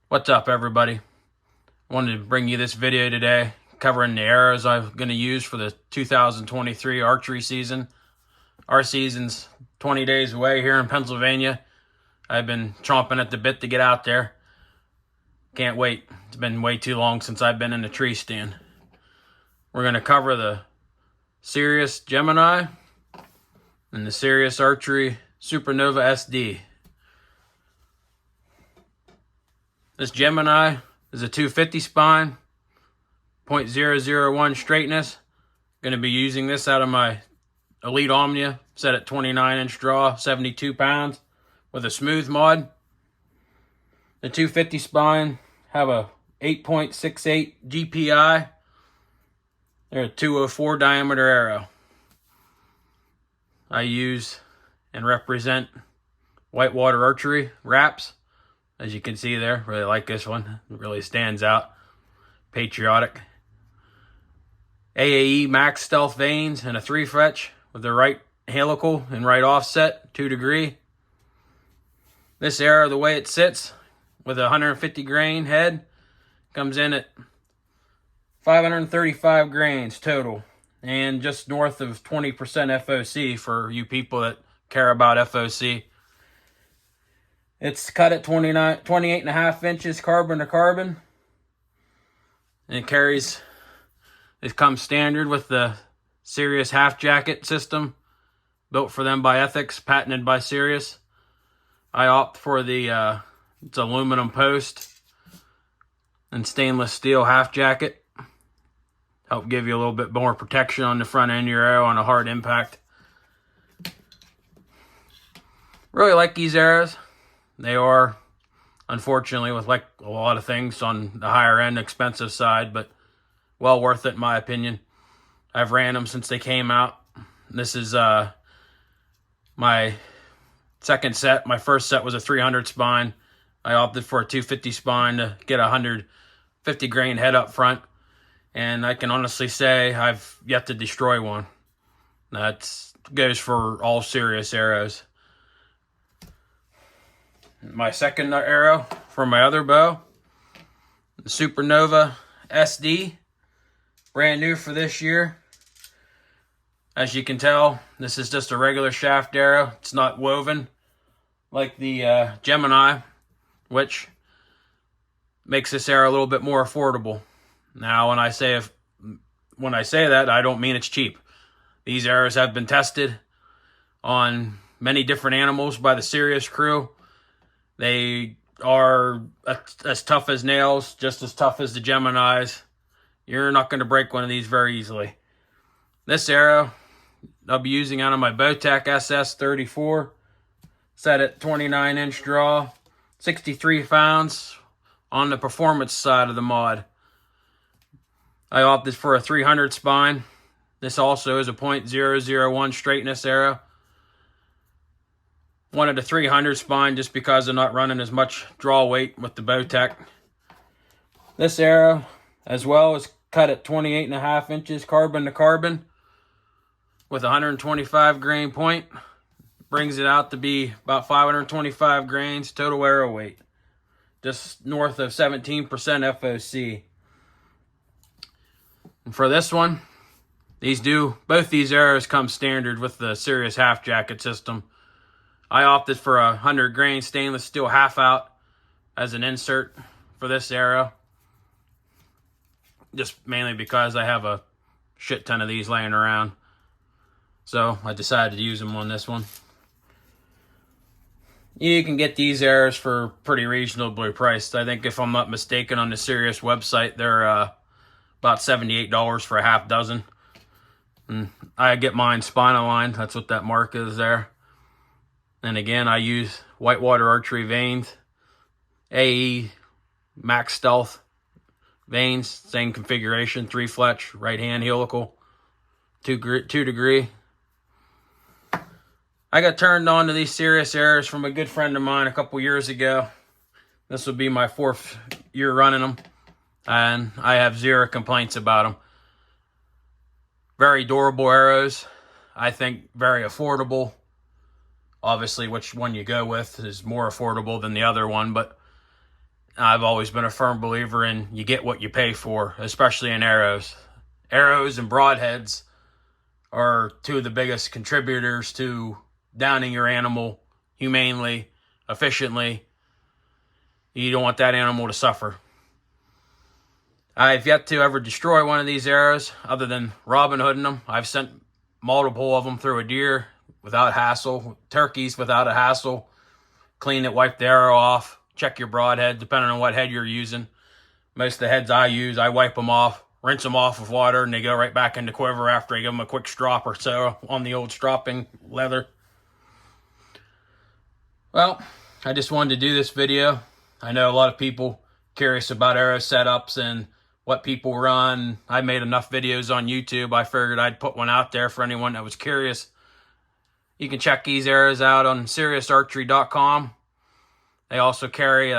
What's up, everybody? I wanted to bring you this video today covering the arrows I'm going to use for the 2023 archery season. Our season's 20 days away here in Pennsylvania. I've been chomping at the bit to get out there. Can't wait. It's been way too long since I've been in a tree stand. We're going to cover the Sirius Gemini and the Sirius Archery Supernova SD. This Gemini is a 250 spine, 0.001 straightness. Going to be using this out of my Elite Omnia, set at 29-inch draw, 72 pounds, with a smooth mod. The 250 spine have a 8.68 GPI. They're a 204 diameter arrow. I use and represent Whitewater Archery wraps. As you can see there, really like this one. It really stands out. Patriotic. AAE Max Stealth vanes and a 3-fetch with the right helical and right offset, 2 degree. This arrow, the way it sits, with a 150 grain head, comes in at 535 grains total, and just north of 20% FOC for you people that care about FOC. It's cut at 28.5 inches carbon to carbon. And it comes standard with the Sirius half jacket system, built for them by Ethics, patented by Sirius. I opt for the it's aluminum post and stainless steel half jacket. Help give you a little bit more protection on the front end of your arrow on a hard impact. Really like these arrows. They are, unfortunately, with like a lot of things, on the higher end, expensive side, but well worth it in my opinion. I've ran them since they came out. This is my second set. My first set was a 300 spine. I opted for a 250 spine to get a 150 grain head up front. And I can honestly say I've yet to destroy one. That goes for all Sirius arrows. My second arrow for my other bow, the Supernova SD, brand new for this year. As you can tell, this is just a regular shaft arrow. It's not woven like the Gemini, which makes this arrow a little bit more affordable. Now, when I say that, I don't mean it's cheap. These arrows have been tested on many different animals by the Sirius crew. They are as tough as nails, just as tough as the Geminis. You're not going to break one of these very easily. This arrow, I'll be using out of my Bowtech SS34, set at 29-inch draw, 63 pounds on the performance side of the mod. I opted for a 300 spine. This also is a 0.001 straightness arrow. Wanted a 300 spine just because I'm not running as much draw weight with the Bowtech. This arrow, as well, is cut at 28.5 inches carbon to carbon with 125 grain point. Brings it out to be about 525 grains total arrow weight. Just north of 17% FOC. And for this one, both these arrows come standard with the Sirius half jacket system. I opted for a 100 grain stainless steel half out as an insert for this arrow. Just mainly because I have a shit ton of these laying around. So I decided to use them on this one. You can get these arrows for pretty reasonably priced. I think if I'm not mistaken on the Sirius website, they're about $78 for a half dozen. And I get mine spine aligned. That's what that mark is there. And again, I use Whitewater Archery vanes, AE Max Stealth vanes, same configuration, 3-fletch, right hand helical, 2 degree. I got turned on to these Sirius arrows from a good friend of mine a couple years ago. This will be my 4th year running them, and I have zero complaints about them. Very durable arrows. I think very affordable. Obviously, which one you go with is more affordable than the other one, but I've always been a firm believer in you get what you pay for, especially in arrows. Arrows and broadheads are two of the biggest contributors to downing your animal humanely, efficiently. You don't want that animal to suffer. I've yet to ever destroy one of these arrows other than Robin Hooding them. I've sent multiple of them through a deer without hassle, turkeys without a hassle. Clean it, wipe the arrow off, check your broadhead depending on what head you're using. Most of the heads I use, I wipe them off, rinse them off with water, and they go right back into quiver after I give them a quick strop or so on the old stropping leather. Well, I just wanted to do this video. I know a lot of people curious about arrow setups and what people run. I made enough videos on YouTube. I figured I'd put one out there for anyone that was curious. You can check these arrows out on SiriusArchery.com. They also carry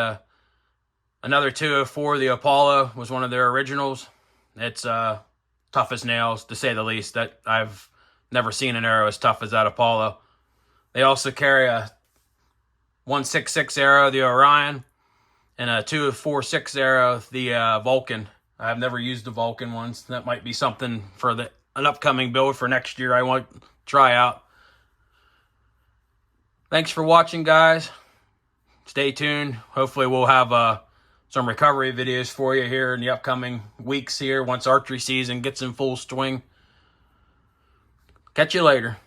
another 204. The Apollo was one of their originals. It's tough as nails, to say the least. That I've never seen an arrow as tough as that Apollo. They also carry a 166 arrow, the Orion, and a 246 arrow, the Vulcan. I've never used the Vulcan ones. That might be something for an upcoming build for next year I want to try out. Thanks for watching, guys. Stay tuned. Hopefully we'll have some recovery videos for you here in the upcoming weeks here once archery season gets in full swing. Catch you later.